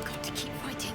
Got to keep fighting.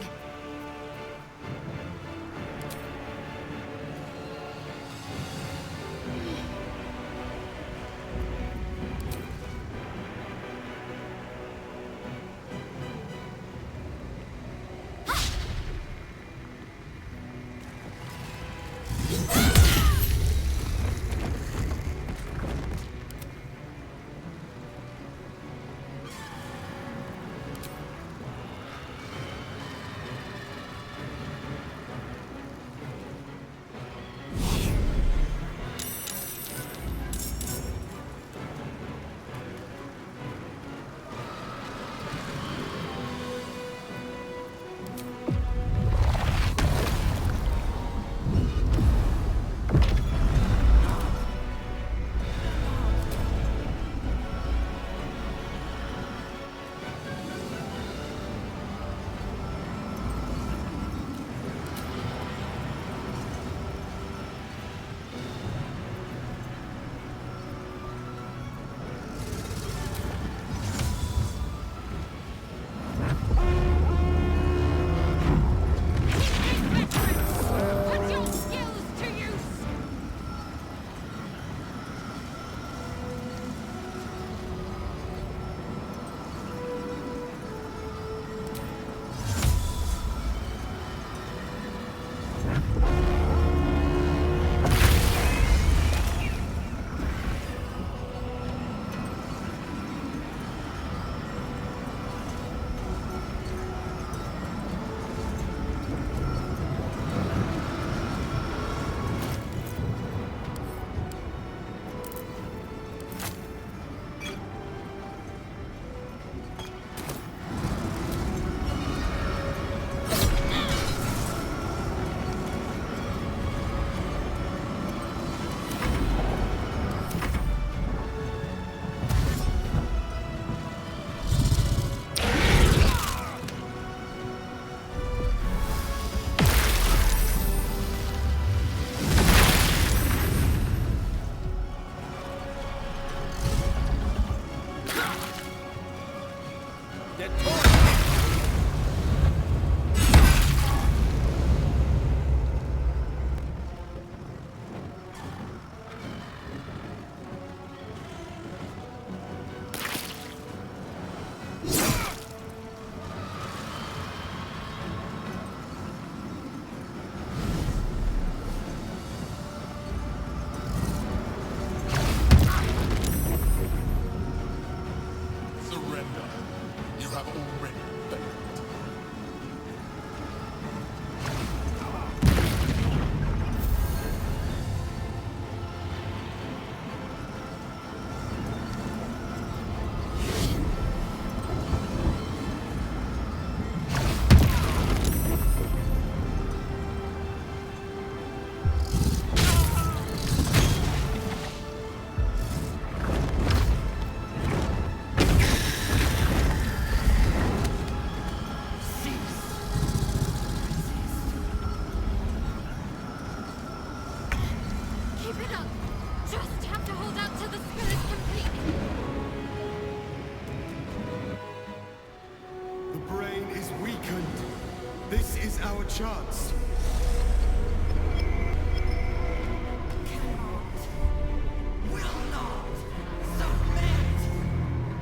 This is our chance.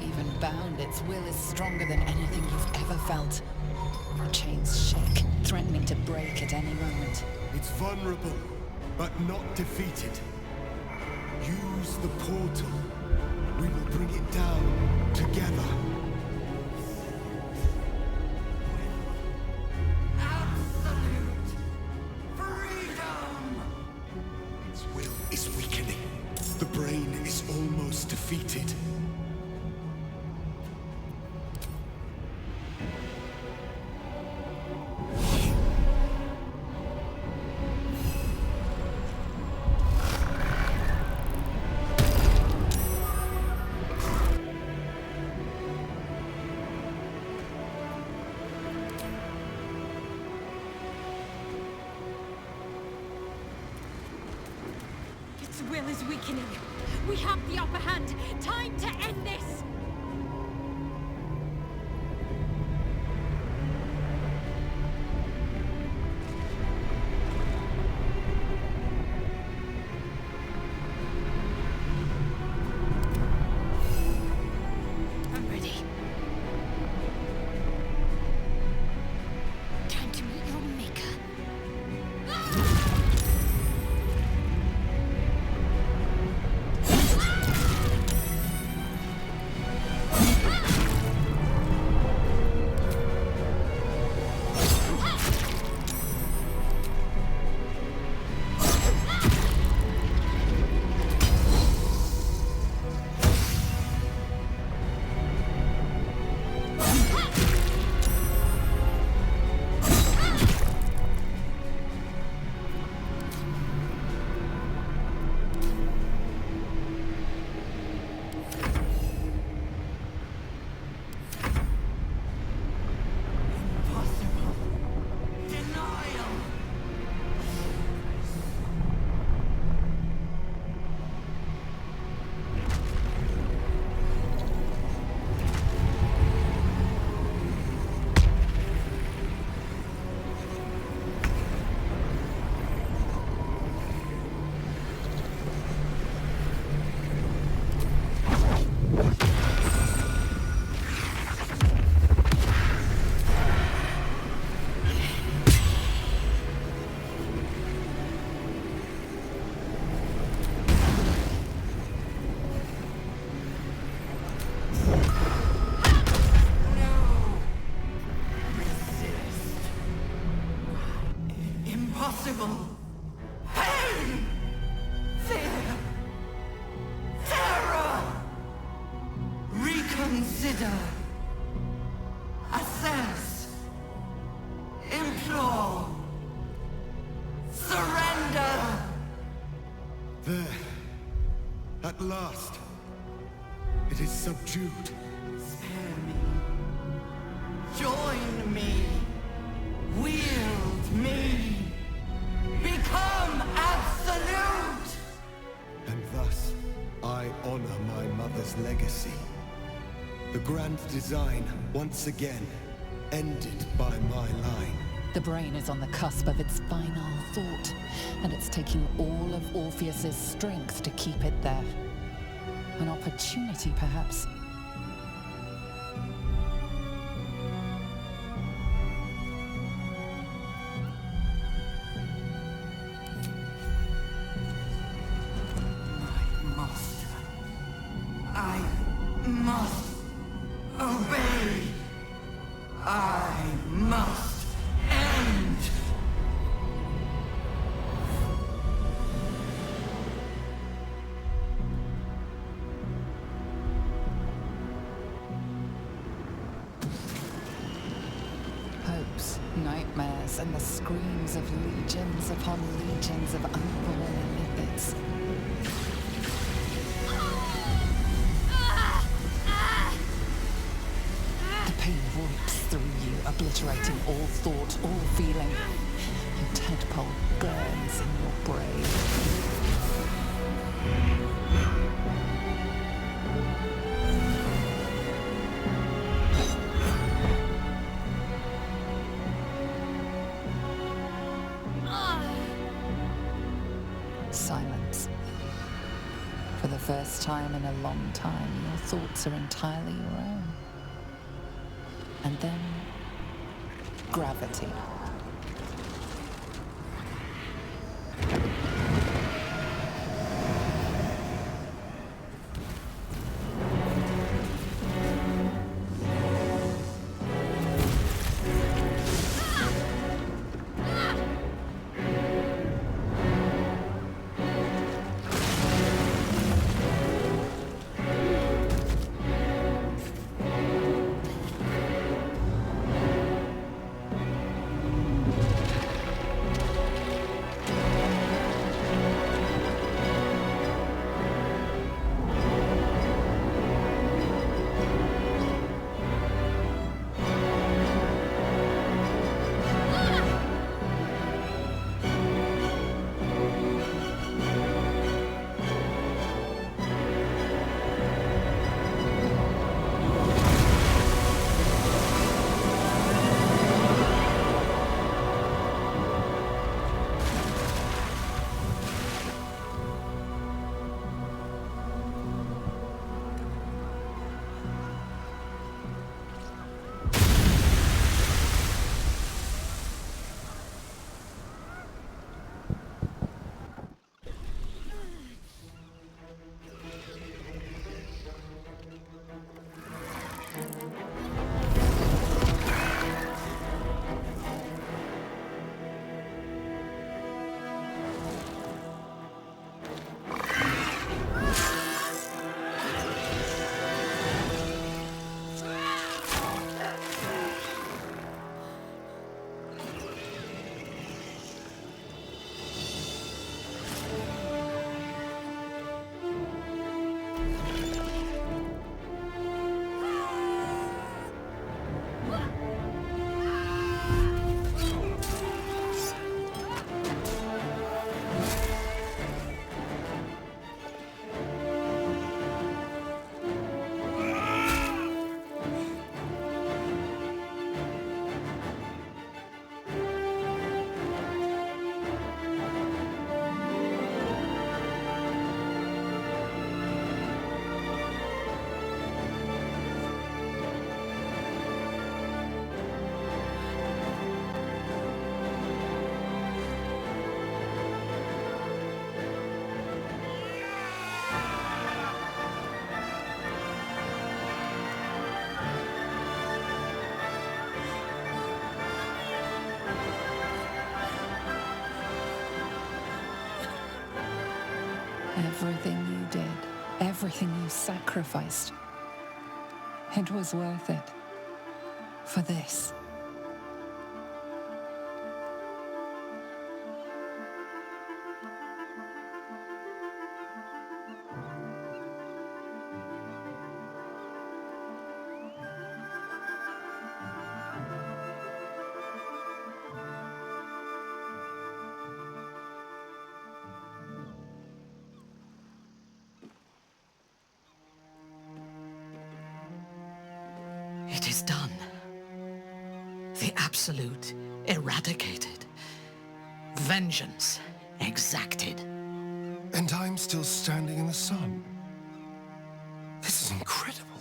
Even bound, its will is stronger than anything you've ever felt. The chains shake, threatening to break at any moment. It's vulnerable, but not defeated. Use the portal. We will bring it down together. Absolute freedom! Its will is weakening. The brain is almost defeated. Its will is weakening. We have the upper hand. Time to end this. I'm ready. Time to meet your maker. Impossible. Pain! Fear! Terror! Reconsider. Assess. Implore. Surrender! There. At last. It is subdued. Spare me. Join me. Wield me. Become absolute! And thus, I honor my mother's legacy. The grand design, once again, ended by my line. The brain is on the cusp of its final thought, and it's taking all of Orpheus's strength to keep it there. An opportunity, perhaps. I must obey. I must end. Hopes, nightmares, and the screams of legions upon legions of unborn lipids. Pain rips through you, obliterating all thought, all feeling. Your tadpole burns in your brain. Silence. For the first time in a long time, your thoughts are entirely your own. And then, gravity. Everything you did, everything you sacrificed, it was worth it. For this. It is done. The Absolute eradicated. Vengeance exacted. And I'm still standing in the sun. This is incredible.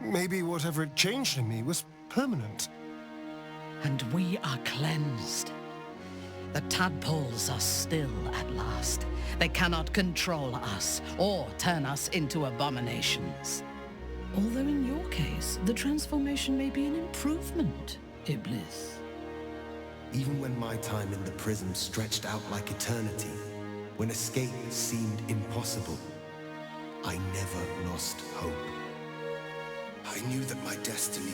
Maybe whatever had changed in me was permanent. And we are cleansed. The tadpoles are still at last. They cannot control us or turn us into abominations. Although in your case, the transformation may be an improvement, Iblis. Even when my time in the prism stretched out like eternity, when escape seemed impossible, I never lost hope. I knew that my destiny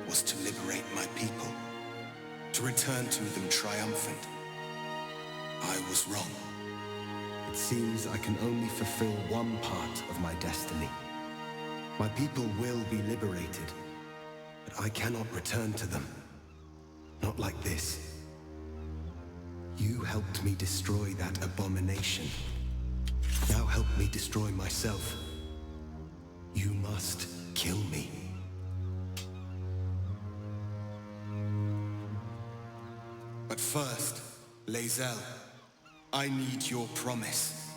was to liberate my people, to return to them triumphant. I was wrong. It seems I can only fulfill one part of my destiny. My people will be liberated, but I cannot return to them. Not like this. You helped me destroy that abomination. Now help me destroy myself. You must kill me. But first, Lae'zel, I need your promise.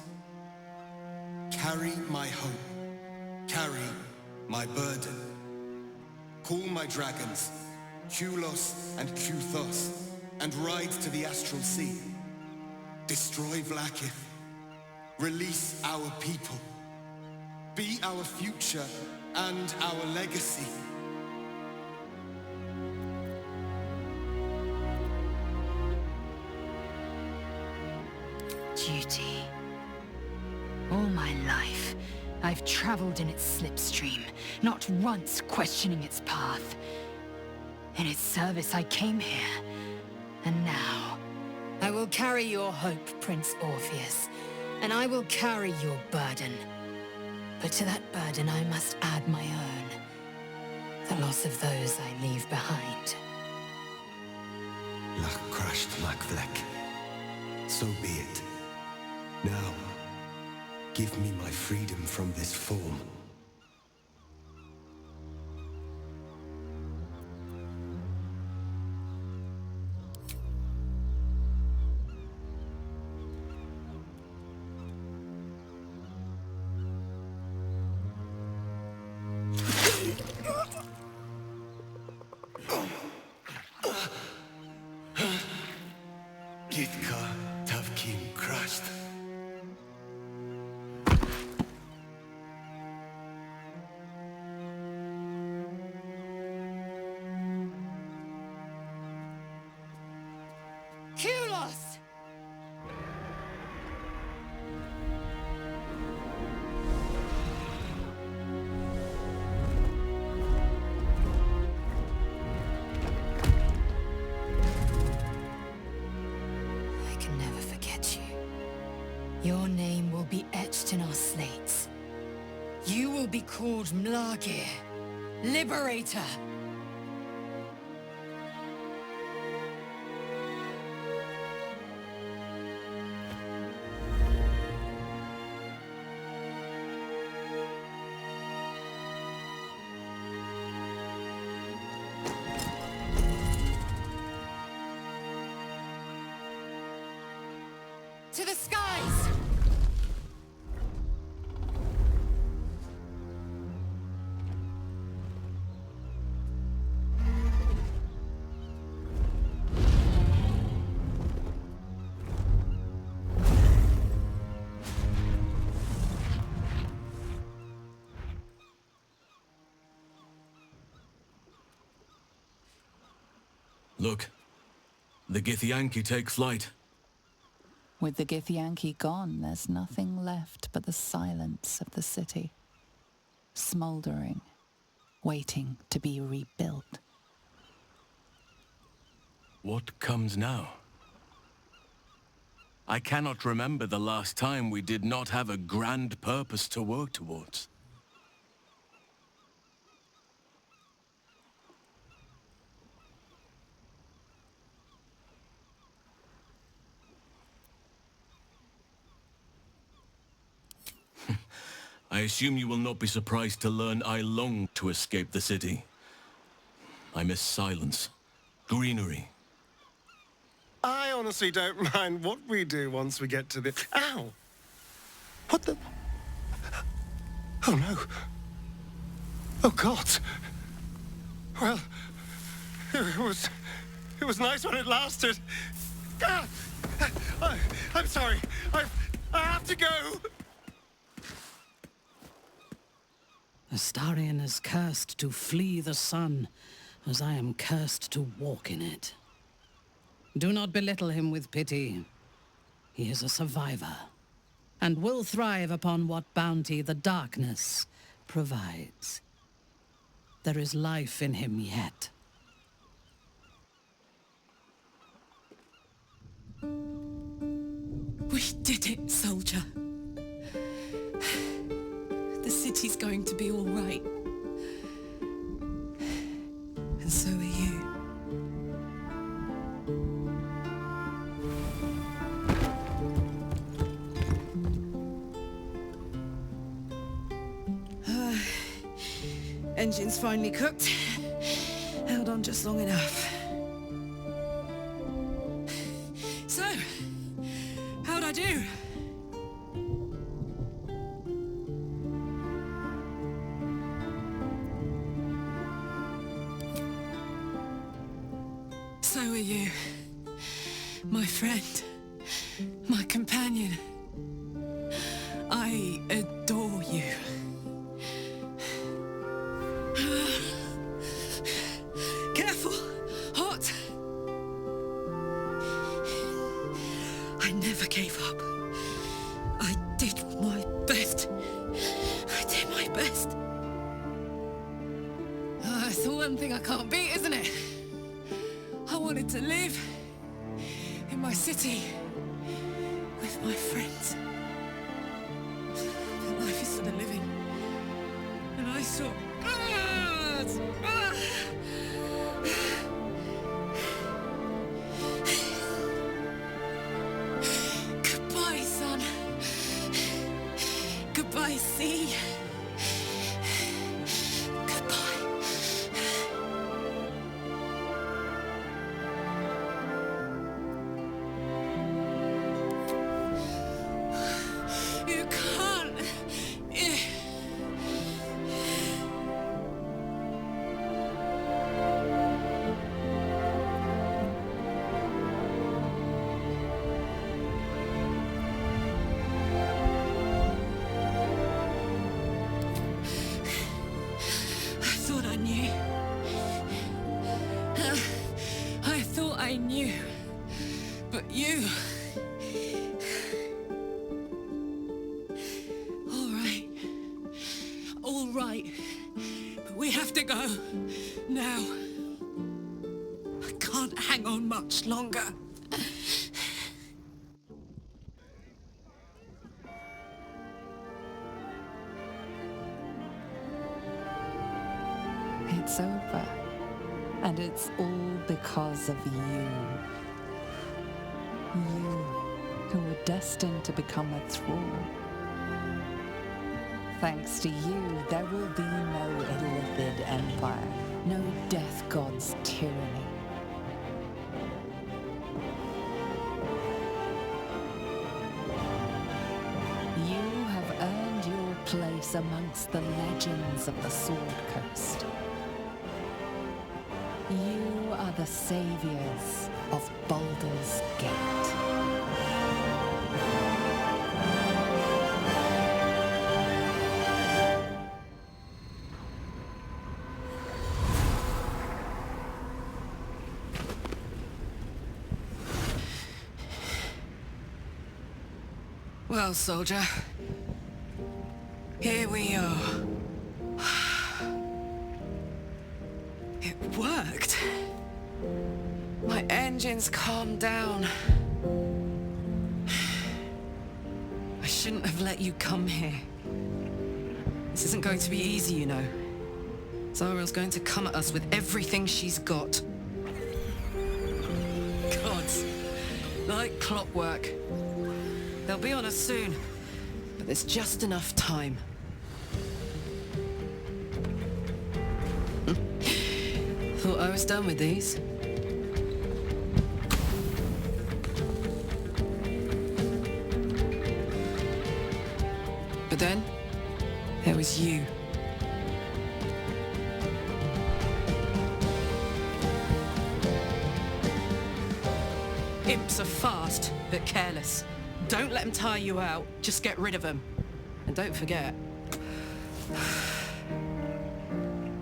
Carry my hope. Carry my burden. Call my dragons, Kulos and Kuthos, and ride to the Astral Sea. Destroy Vlaakith. Release our people. Be our future and our legacy. Duty. All my life, I've traveled in its slipstream, not once questioning its path. In its service I came here, and now I will carry your hope, Prince Orpheus, and I will carry your burden. But to that burden I must add my own, the loss of those I leave behind. Lach crushed Makvlek. So be it. Now, give me my freedom from this form. Gitka Tavkim crushed. Kulos! I can never forget you. Your name will be etched in our slates. You will be called Mlagir, Liberator. To the skies! Look, the Githyanki take flight. With the Githyanki gone, there's nothing left but the silence of the city, smouldering, waiting to be rebuilt. What comes now? I cannot remember the last time we did not have a grand purpose to work towards. I assume you will not be surprised to learn I long to escape the city. I miss silence, greenery. I honestly don't mind what we do once we get to the... Ow! What the... Oh no. Oh God. Well, it was nice when it lasted. Ah! I'm sorry. I have to go. Astarion is cursed to flee the sun, as I am cursed to walk in it. Do not belittle him with pity. He is a survivor, and will thrive upon what bounty the darkness provides. There is life in him yet. We did it, soldier. The city's going to be all right. And so are you. Engine's finally cooked. Held on just long enough. So, how'd I do? So are you, my friend, my companion. I adore you. Careful! Hot! I never gave up. I did my best. I did my best. It's the one thing I can't beat, isn't it? I wanted to live in my city with my friends. But life is for the living. And I saw... Goodbye, son. Goodbye, sea. Goodbye. You can't. I thought I knew. I thought I knew. But you... All right. But we have to go. Now. I can't hang on much longer. It's over. And it's all because of you. You, who were destined to become a thrall. Thanks to you, there will be no Illithid empire, no death god's tyranny. You have earned your place amongst the legends of the Sword Coast. You are the saviors of Baldur's Gate. Well, soldier, here we are. It worked. My engines calmed down. I shouldn't have let you come here. This isn't going to be easy, you know. Zariel's going to come at us with everything she's got. Gods, like clockwork. They'll be on us soon, but there's just enough time. Thought I was done with these. But then, there was you. Imps are fast, but careless. Don't let them tire you out, just get rid of them. And don't forget,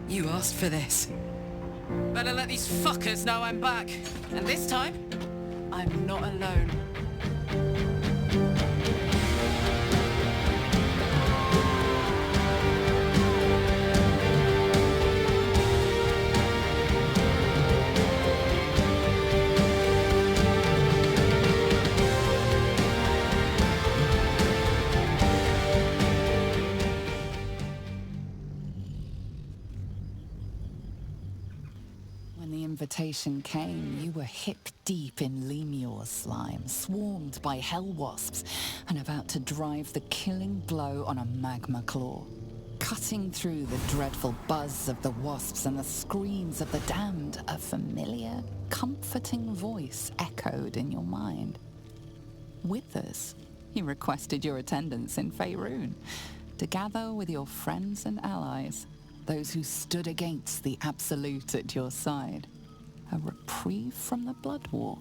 you asked for this. Better let these fuckers know I'm back. And this time, I'm not alone. When the invitation came, you were hip-deep in Lemure slime, swarmed by hell wasps, and about to drive the killing blow on a magma claw. Cutting through the dreadful buzz of the wasps and the screams of the damned, a familiar, comforting voice echoed in your mind. Withers, he requested your attendance in Faerun, to gather with your friends and allies, those who stood against the Absolute at your side. A reprieve from the Blood War.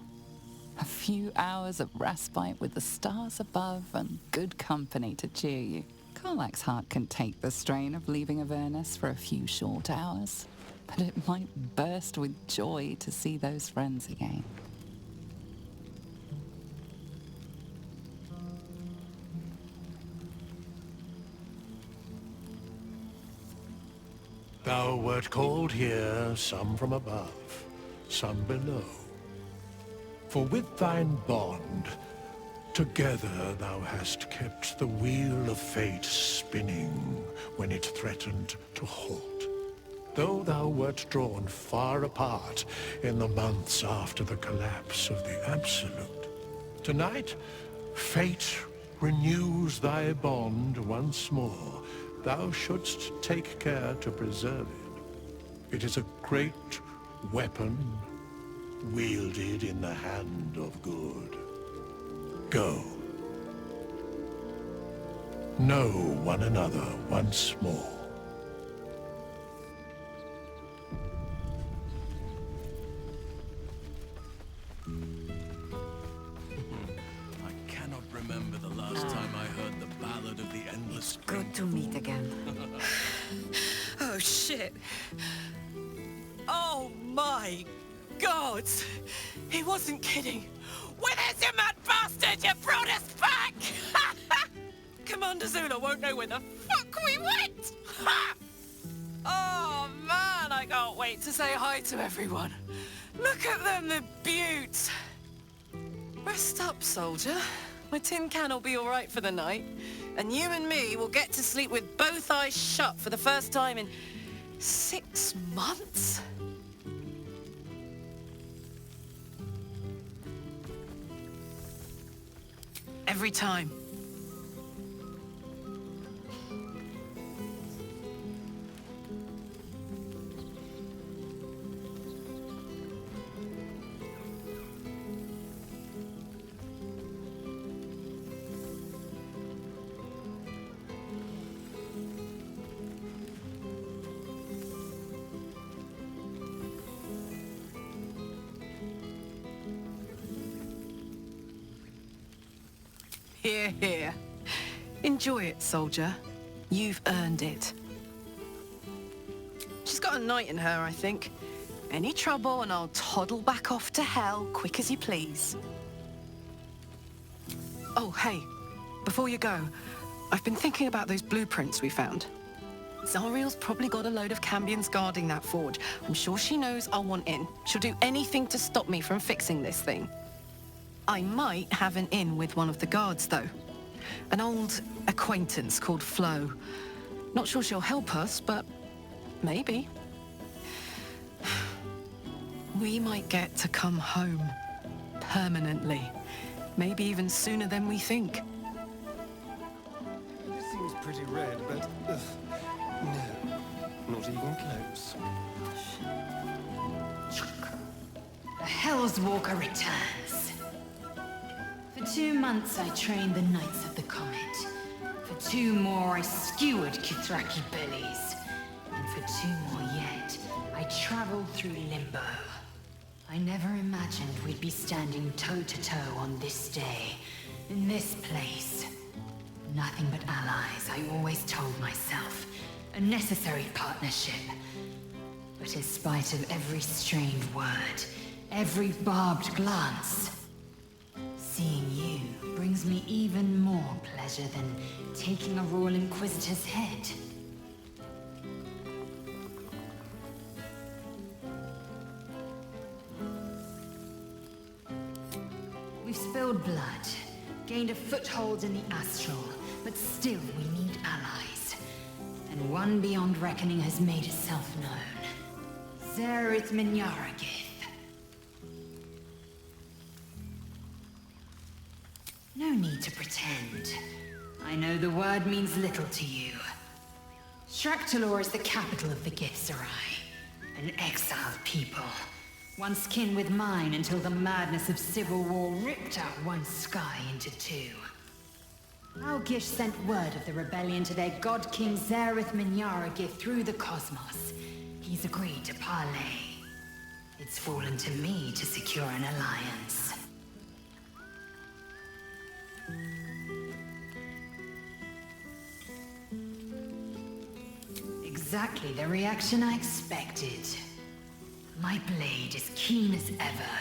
A few hours of respite with the stars above and good company to cheer you. Karlach's heart can take the strain of leaving Avernus for a few short hours, but it might burst with joy to see those friends again. Thou wert called here, some from above, some below. For with thine bond, together thou hast kept the wheel of fate spinning when it threatened to halt. Though thou wert drawn far apart in the months after the collapse of the Absolute, tonight fate renews thy bond once more. Thou shouldst take care to preserve it. It is a great weapon wielded in the hand of good. Go. Know one another once more. I cannot remember the last time I heard the ballad of the endless Good to meet again. Oh, shit. Oh, my God. He wasn't kidding. Withers, you mad bastard! You brought us back! Commander Zula won't know where the fuck we went! Oh, man, I can't wait to say hi to everyone. Look at them, the beauts. Rest up, soldier. My tin can will be all right for the night. And you and me will get to sleep with both eyes shut for the first time in 6 months. Every time. Here, here. Enjoy it, soldier. You've earned it. She's got a knight in her, I think. Any trouble and I'll toddle back off to hell quick as you please. Oh, hey. before you go, I've been thinking about those blueprints we found. Zariel's probably got a load of Cambions guarding that forge. I'm sure she knows I'll want in. She'll do anything to stop me from fixing this thing. I might have an in with one of the guards, though. An old acquaintance called Flo. Not sure she'll help us, but maybe. We might get to come home. Permanently. Maybe even sooner than we think. This seems pretty red, but... no, not even close. The Hell's Walker returns. For 2 months I trained the Knights of the Comet. For 2 more I skewered Kithraki bellies. And for 2 more yet, I traveled through Limbo. I never imagined we'd be standing toe-to-toe on this day, in this place. Nothing but allies, I always told myself. A necessary partnership. But in spite of every strained word, every barbed glance, seeing you brings me even more pleasure than taking a Royal Inquisitor's head. We've spilled blood, gained a foothold in the astral, but still we need allies. And one beyond reckoning has made itself known. Zerith Minyaragith. No need to pretend. I know the word means little to you. Shraktalor is the capital of the Githzerai, an exiled people. Once kin with mine until the madness of civil war ripped out one sky into 2. Algish sent word of the rebellion to their god king Zerith Minyaragith through the cosmos. He's agreed to parley. It's fallen to me to secure an alliance. Exactly the reaction I expected. My blade is keen as ever.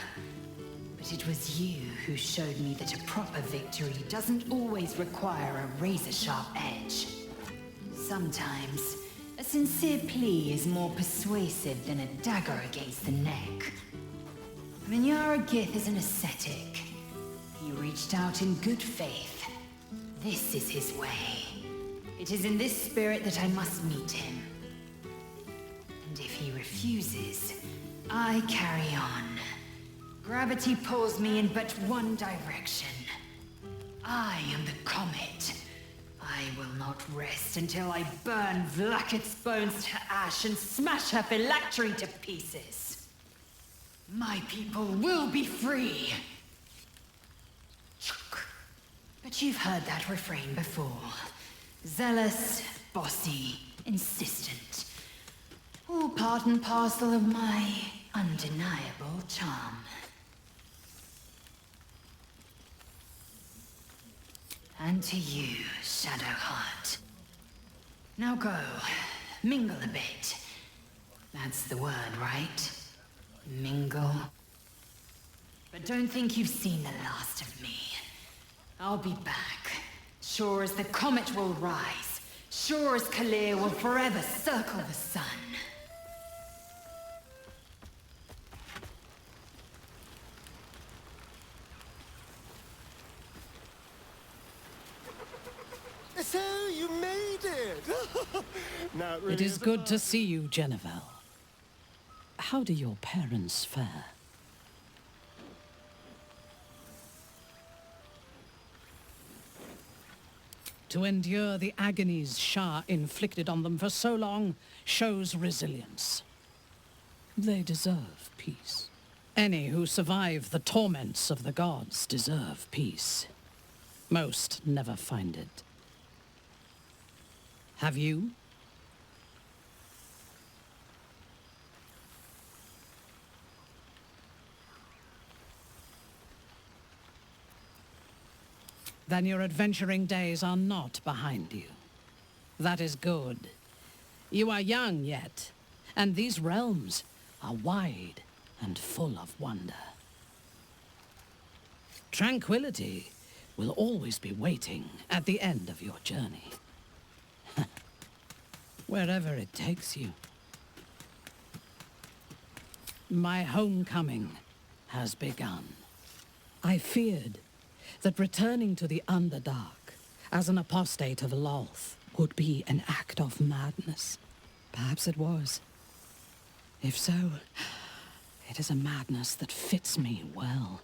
But it was you who showed me that a proper victory doesn't always require a razor-sharp edge. Sometimes, a sincere plea is more persuasive than a dagger against the neck. Minyaragith is an ascetic. He reached out in good faith. This is his way. It is in this spirit that I must meet him. And if he refuses, I carry on. Gravity pulls me in but one direction. I am the comet. I will not rest until I burn Vlaakith's bones to ash and smash her phylactery to pieces. My people will be free. But you've heard that refrain before. Zealous, bossy, insistent. All part and parcel of my undeniable charm. And to you, Shadowheart. Now go, mingle a bit. That's the word, right? Mingle. But don't think you've seen the last of me. I'll be back. Sure as the comet will rise. Sure as Kalir will forever circle the sun. So you made it! Now It is good to see you, Jennifer. How do your parents fare? To endure the agonies Shah inflicted on them for so long shows resilience. They deserve peace. Any who survive the torments of the gods deserve peace. Most never find it. Have you? Then your adventuring days are not behind you. That is good. You are young yet, and these realms are wide and full of wonder. Tranquility will always be waiting at the end of your journey. Wherever it takes you. My homecoming has begun. I feared that returning to the Underdark as an apostate of Lolth would be an act of madness. Perhaps it was. If so, it is a madness that fits me well.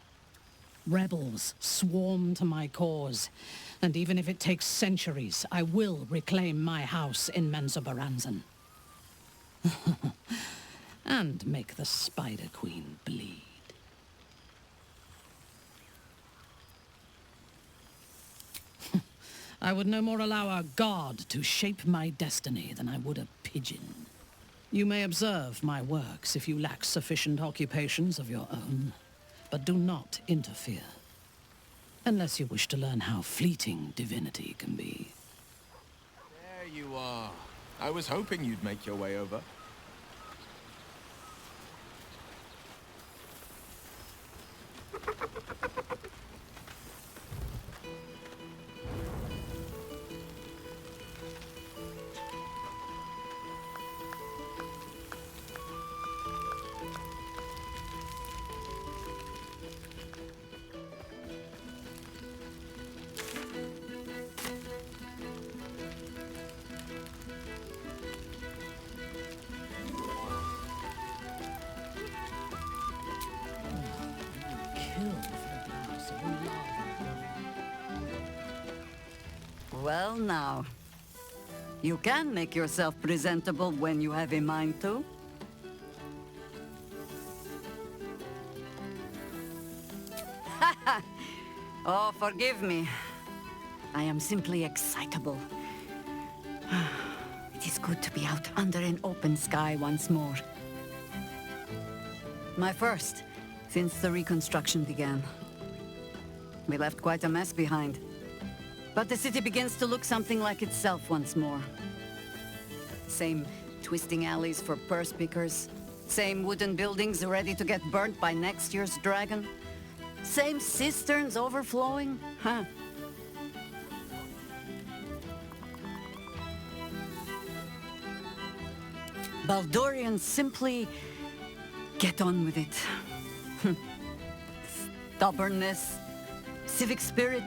Rebels swarm to my cause, and even if it takes centuries, I will reclaim my house in Menzoberranzan. And make the Spider Queen bleed. I would no more allow a god to shape my destiny than I would a pigeon. You may observe my works if you lack sufficient occupations of your own, but do not interfere. Unless you wish to learn how fleeting divinity can be. There you are. I was hoping you'd make your way over. Well now, you can make yourself presentable when you have a mind to. Oh, forgive me. I am simply excitable. It is good to be out under an open sky once more. My first, since the reconstruction began. We left quite a mess behind. But the city begins to look something like itself once more. Same twisting alleys for purse pickers. Same wooden buildings ready to get burnt by next year's dragon. Same cisterns overflowing. Huh. Baldurians simply get on with it. Stubbornness, civic spirit,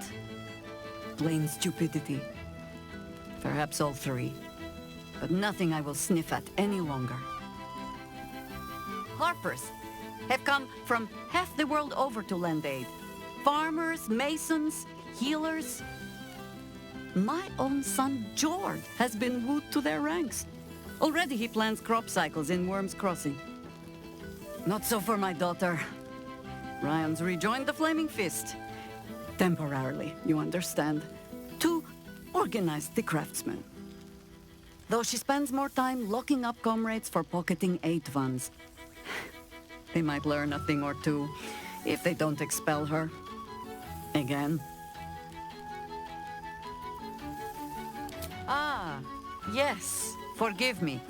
plain stupidity. Perhaps all three. But nothing I will sniff at any longer. Harpers have come from half the world over to lend aid. Farmers, masons, healers. My own son, Jord, has been wooed to their ranks. Already he plans crop cycles in Worm's Crossing. Not so for my daughter. Ryan's rejoined the Flaming Fist. Temporarily, you understand. To organize the craftsmen. Though she spends more time locking up comrades for pocketing aid funds. They might learn a thing or two if they don't expel her. Again. Ah, yes. Forgive me.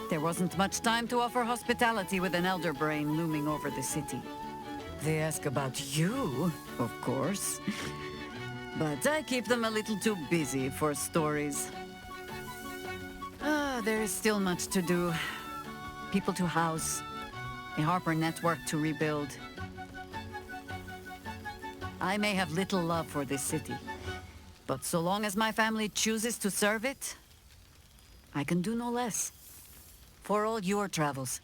There wasn't much time to offer hospitality with an Elderbrain looming over the city. They ask about you, of course. But I keep them a little too busy for stories. There is still much to do. People to house. A Harper network to rebuild. I may have little love for this city. But so long as my family chooses to serve it, I can do no less. For all your travels,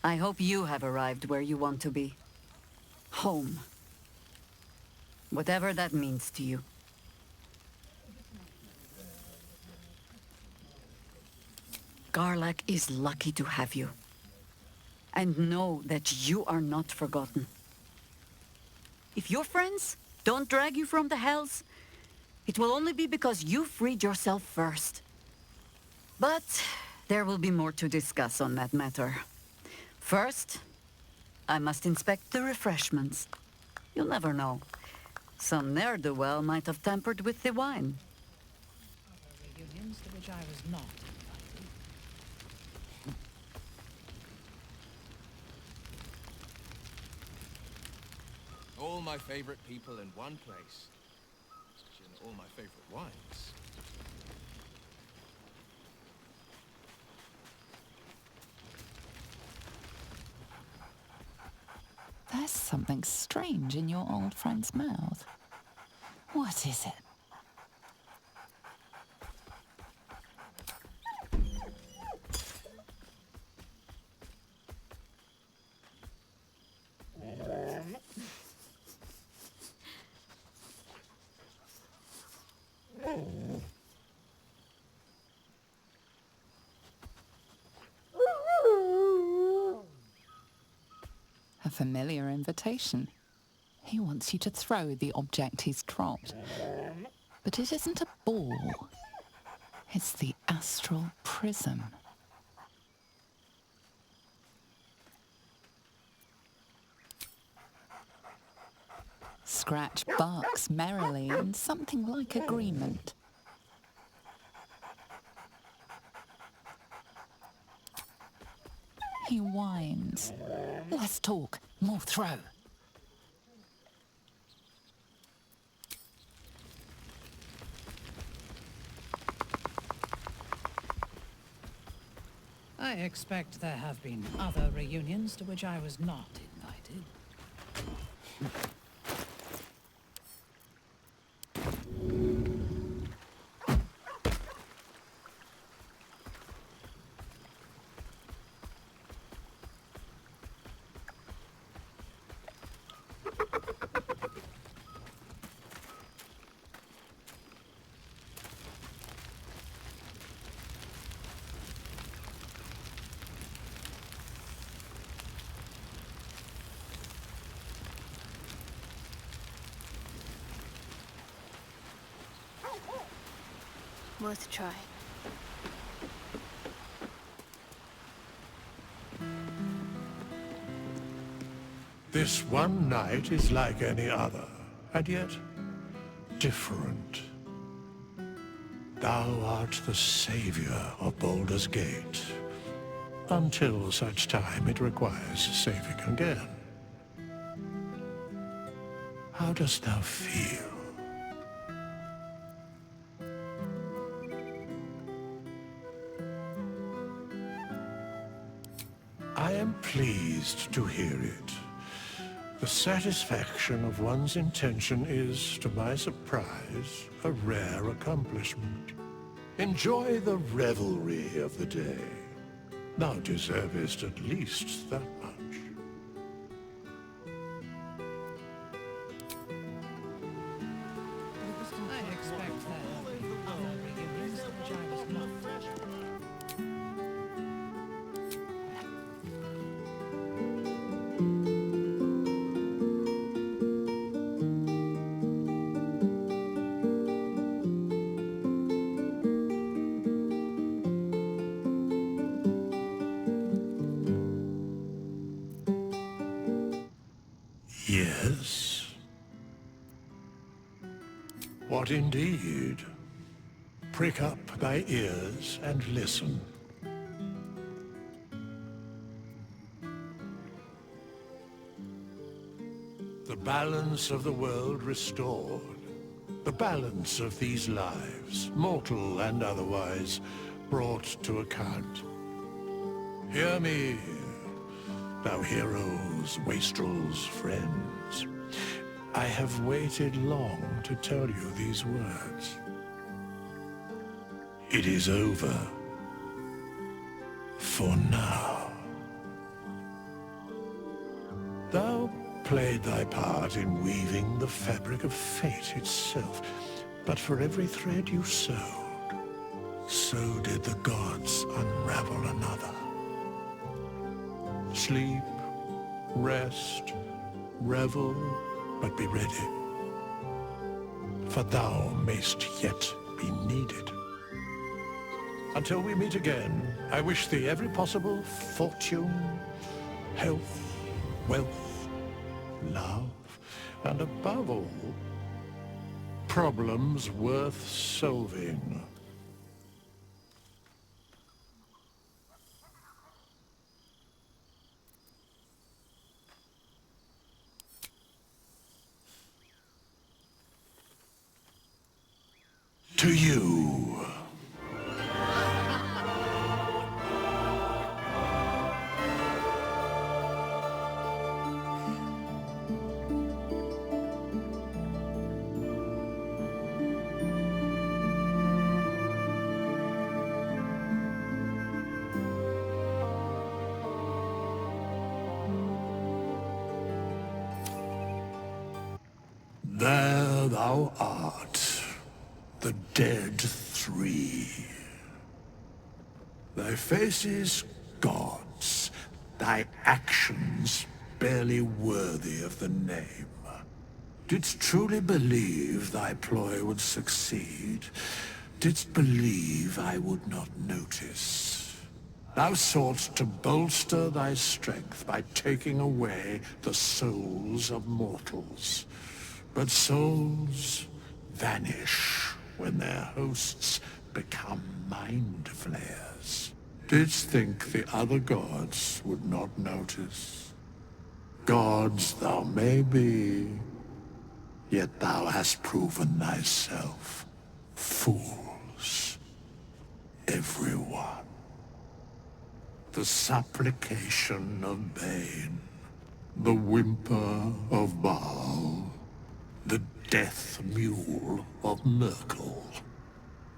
I hope you have arrived where you want to be. Home. Whatever that means to you. Garlac is lucky to have you. And know that you are not forgotten. If your friends don't drag you from the hells, it will only be because you freed yourself first. But there will be more to discuss on that matter. First, I must inspect the refreshments. You'll never know. Some ne'er-do-well might have tampered with the wine. Reunions to which I was not invited. all my favorite people in one place. And all my favorite wines. There's something strange in your old friend's mouth. What is it? A familiar invitation. He wants you to throw the object he's dropped. But it isn't a ball. It's the astral prism. Scratch barks merrily in something like agreement. He whines. Less talk, more throw. I expect there have been other reunions to which I was not invited. Worth a try. This one night is like any other, and yet different. Thou art the savior of Baldur's Gate, until such time it requires saving again. How dost thou feel? I am pleased to hear it. The satisfaction of one's intention is, to my surprise, a rare accomplishment. Enjoy the revelry of the day. Thou deservest at least that much. I expect there have been other reunions to which I was not. Yes. What indeed? Prick up thy ears and listen. The balance of the world restored. The balance of these lives, mortal and otherwise, brought to account. Hear me, thou heroes, wastrels, friends. I have waited long to tell you these words. It is over. For now. Thou played thy part in weaving the fabric of fate itself, but for every thread you sewed, so did the gods unravel another. Sleep, rest, revel, but be ready. For thou mayst yet be needed. Until we meet again, I wish thee every possible fortune, health, wealth, love, and above all, problems worth solving. to you. There thou art, the dead three. Thy faces gods, thy actions barely worthy of the name. Didst truly believe thy ploy would succeed? Didst believe I would not notice? Thou soughtst to bolster thy strength by taking away the souls of mortals. But souls vanish when their hosts become mind flayers. Didst think the other gods would not notice? Gods thou may be, yet thou hast proven thyself fools. Everyone. The supplication of Bane, the whimper of Baal, the death mule of Merkel.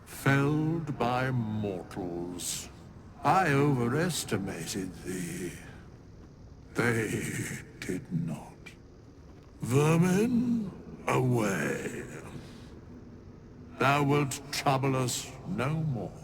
Felled by mortals, I overestimated thee. They did not. Vermin, away. Thou wilt trouble us no more.